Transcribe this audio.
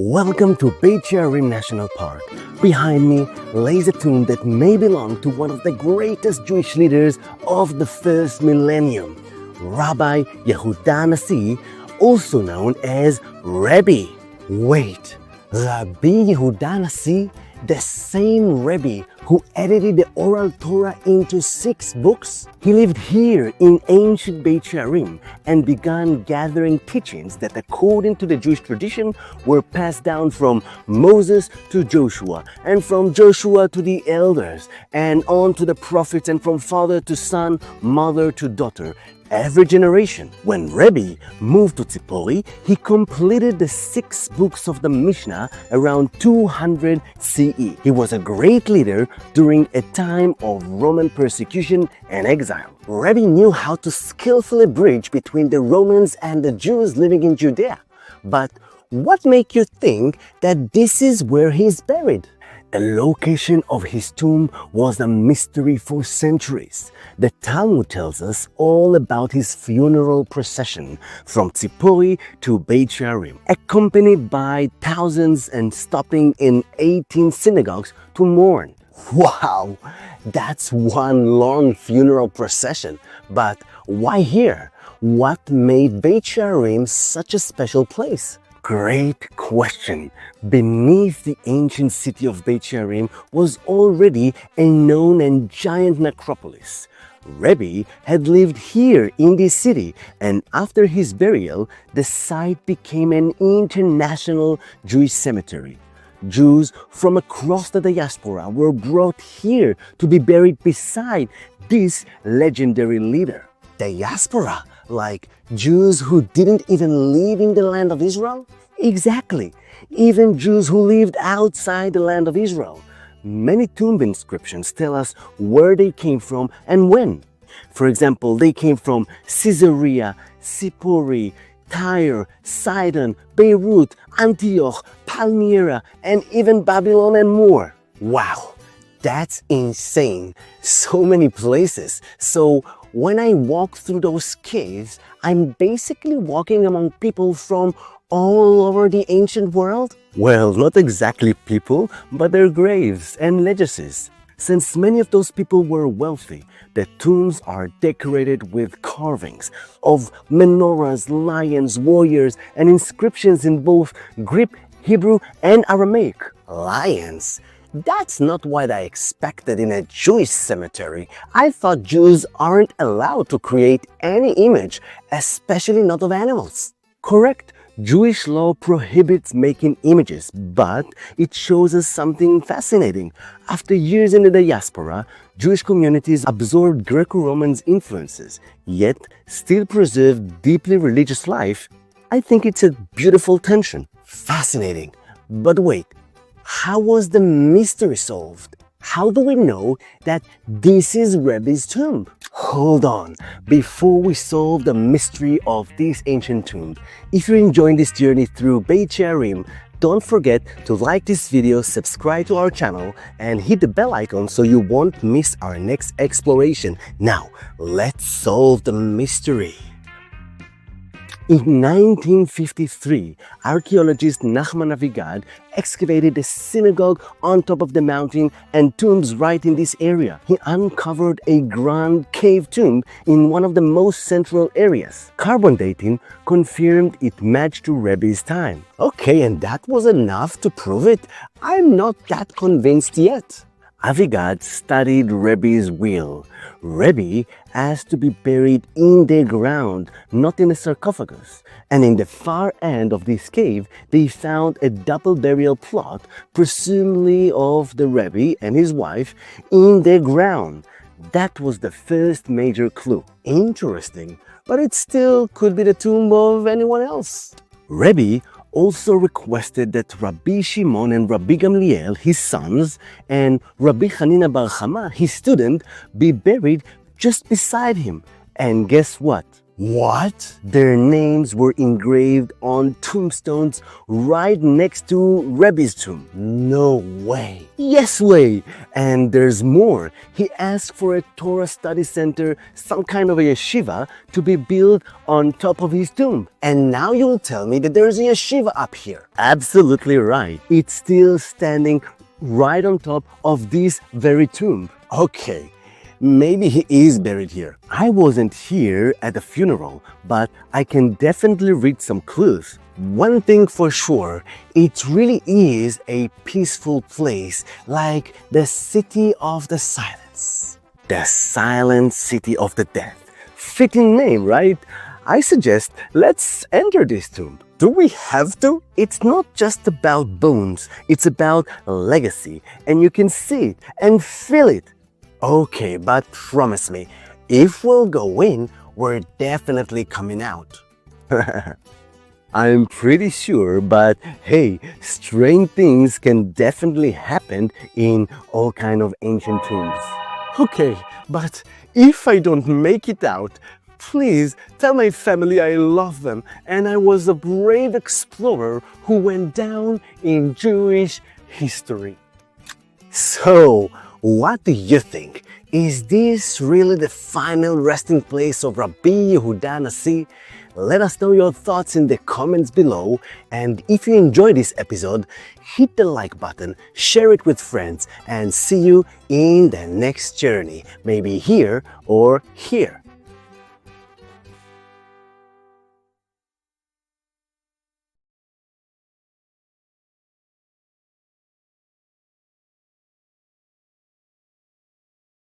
Welcome to Beit She'arim National Park. Behind me lays a tomb that may belong to one of the greatest Jewish leaders of the first millennium, Rabbi Yehuda HaNasi, also known as Rebbe. Wait, Rabbi Yehuda HaNasi, the same Rebbe who edited the Oral Torah into 6 books? He lived here in ancient Beit She'arim and began gathering teachings that, according to the Jewish tradition, were passed down from Moses to Joshua, and from Joshua to the elders, and on to the prophets, and from father to son, mother to daughter, every generation. When Rebbe moved to Tzipori, he completed the 6 books of the Mishnah around 200 CE. He was a great leader during a time of Roman persecution and exile. Rebbe knew how to skillfully bridge between the Romans and the Jews living in Judea. But what makes you think that this is where he's buried? The location of his tomb was a mystery for centuries. The Talmud tells us all about his funeral procession from Tzipori to Beit She'arim, accompanied by thousands and stopping in 18 synagogues to mourn. Wow, that's one long funeral procession. But why here? What made Beit She'arim such a special place? Great question. Beneath the ancient city of Beit She'arim was already a known and giant necropolis. Rebbe had lived here in this city, and after his burial, the site became an international Jewish cemetery. Jews from across the diaspora were brought here to be buried beside this legendary leader. Diaspora? Like Jews who didn't even live in the land of Israel? Exactly. Even Jews who lived outside the land of Israel. Many tomb inscriptions tell us where they came from and when. For example, they came from Caesarea, Sipori, Tyre, Sidon, Beirut, Antioch, Palmyra, and even Babylon and more. Wow, that's insane. So many places. So when I walk through those caves, I'm basically walking among people from all over the ancient world? Well, not exactly people, but their graves and legacies. Since many of those people were wealthy, the tombs are decorated with carvings of menorahs, lions, warriors, and inscriptions in both Greek, Hebrew, and Aramaic. Lions? That's not what I expected in a Jewish cemetery. I thought Jews aren't allowed to create any image, especially not of animals. Correct. Jewish law prohibits making images, but it shows us something fascinating. After years in the diaspora, Jewish communities absorbed Greco-Roman influences, yet still preserve deeply religious life. I think it's a beautiful tension. Fascinating. But wait, how was the mystery solved? How do we know that this is Rebbe's tomb? Hold on, before we solve the mystery of this ancient tomb, if you're enjoying this journey through Beit She'arim, don't forget to like this video, subscribe to our channel, and hit the bell icon so you won't miss our next exploration. Now, let's solve the mystery. In 1953, archaeologist Nachman Avigad excavated a synagogue on top of the mountain and tombs right in this area. He uncovered a grand cave tomb in one of the most central areas. Carbon dating confirmed it matched to Rebbe's time. Okay, and that was enough to prove it? I'm not that convinced yet. Avigad studied Rebbe's will. Rebbe asked to be buried in the ground, not in a sarcophagus. And in the far end of this cave, they found a double burial plot, presumably of the Rebbe and his wife, in the ground. That was the first major clue. Interesting, but it still could be the tomb of anyone else. Rebbe also requested that Rabbi Shimon and Rabbi Gamliel, his sons, and Rabbi Hanina Bar Chama, his student, be buried just beside him. And guess what? What? Their names were engraved on tombstones right next to Rebbe's tomb. No way. Yes way. And there's more. He asked for a Torah study center, some kind of a yeshiva, to be built on top of his tomb. And now you'll tell me that there's a yeshiva up here. Absolutely right. It's still standing right on top of this very tomb. Okay. Maybe he is buried here. I wasn't here at the funeral, but I can definitely read some clues. One thing for sure, it really is a peaceful place, like the City of the Silence. The Silent City of the Dead. Fitting name, right? I suggest let's enter this tomb. Do we have to? It's not just about bones, it's about legacy, and you can see it and feel it. Okay, but promise me, if we'll go in, we're definitely coming out. I'm pretty sure, but hey, strange things can definitely happen in all kind of ancient tombs. Okay, but if I don't make it out, please tell my family I love them and I was a brave explorer who went down in Jewish history. So, what do you think? Is this really the final resting place of Rabbi Yehuda HaNasi? Let us know your thoughts in the comments below, and if you enjoyed this episode, hit the like button, share it with friends, and see you in the next journey, maybe here or here.